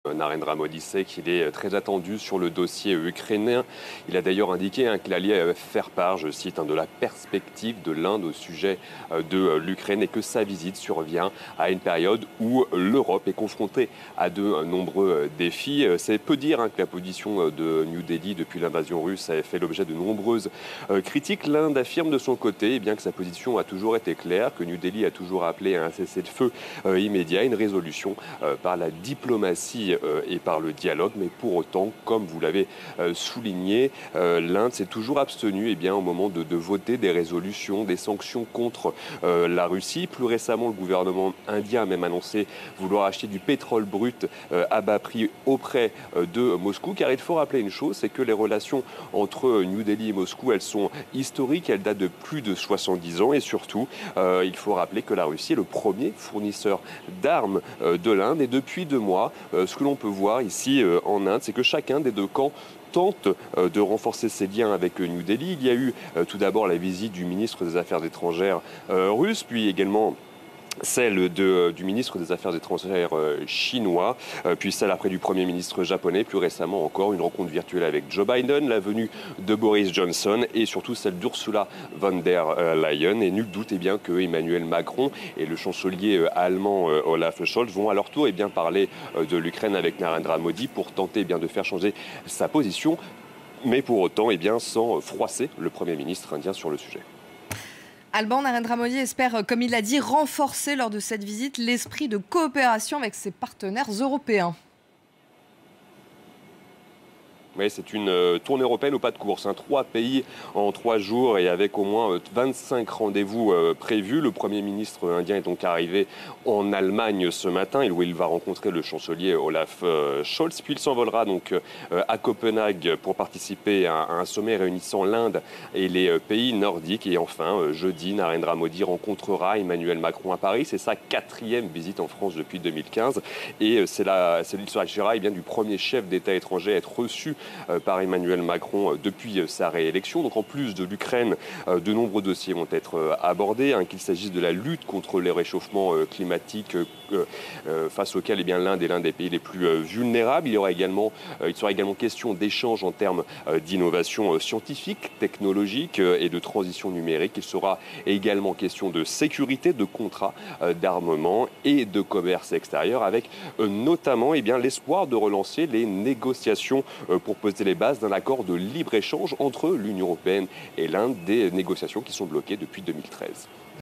Narendra Modi sait qu'il est très attendu sur le dossier ukrainien. Il a d'ailleurs indiqué qu'il allait faire part, je cite, de la perspective de l'Inde au sujet de l'Ukraine et que sa visite survient à une période où l'Europe est confrontée à de nombreux défis. C'est peu dire que la position de New Delhi depuis l'invasion russe a fait l'objet de nombreuses critiques. L'Inde affirme de son côté bien que sa position a toujours été claire, que New Delhi a toujours appelé à un cessez-le-feu immédiat, une résolution par la diplomatie et par le dialogue. Mais pour autant, comme vous l'avez souligné, l'Inde s'est toujours abstenue au moment de voter des résolutions, des sanctions contre la Russie. Plus récemment, le gouvernement indien a même annoncé vouloir acheter du pétrole brut à bas prix auprès de Moscou. Car il faut rappeler une chose, c'est que les relations entre New Delhi et Moscou, elles sont historiques, elles datent de plus de 70 ans. Et surtout, il faut rappeler que la Russie est le premier fournisseur d'armes de l'Inde. Et depuis 2 mois, ce que l'on peut voir ici en Inde, c'est que chacun des deux camps tente de renforcer ses liens avec New Delhi. Il y a eu tout d'abord la visite du ministre des Affaires étrangères russe, puis également celle du ministre des Affaires étrangères chinois, puis celle après du Premier ministre japonais, plus récemment encore une rencontre virtuelle avec Joe Biden, la venue de Boris Johnson et surtout celle d'Ursula von der Leyen. Et nul doute que Emmanuel Macron et le chancelier allemand Olaf Scholz vont à leur tour parler de l'Ukraine avec Narendra Modi pour tenter de faire changer sa position, mais pour autant sans froisser le Premier ministre indien sur le sujet. Alban, Narendra Modi espère, comme il l'a dit, renforcer lors de cette visite l'esprit de coopération avec ses partenaires européens. Oui, c'est une tournée européenne au pas de course. 3 pays en 3 jours et avec au moins 25 rendez-vous prévus. Le Premier ministre indien est donc arrivé en Allemagne ce matin, où il va rencontrer le chancelier Olaf Scholz. Puis il s'envolera donc à Copenhague pour participer à un sommet réunissant l'Inde et les pays nordiques. Et enfin, jeudi, Narendra Modi rencontrera Emmanuel Macron à Paris. C'est sa 4e visite en France depuis 2015. Et il s'agira du premier chef d'État étranger à être reçu par Emmanuel Macron depuis sa réélection. Donc en plus de l'Ukraine, de nombreux dossiers vont être abordés, qu'il s'agisse de la lutte contre les réchauffements climatiques face auxquels l'Inde est l'un des pays les plus vulnérables. Il sera également question d'échanges en termes d'innovation scientifique, technologique et de transition numérique. Il sera également question de sécurité, de contrats d'armement et de commerce extérieur, avec notamment l'espoir de relancer les négociations pour poser les bases d'un accord de libre-échange entre l'Union européenne et l'Inde, des négociations qui sont bloquées depuis 2013.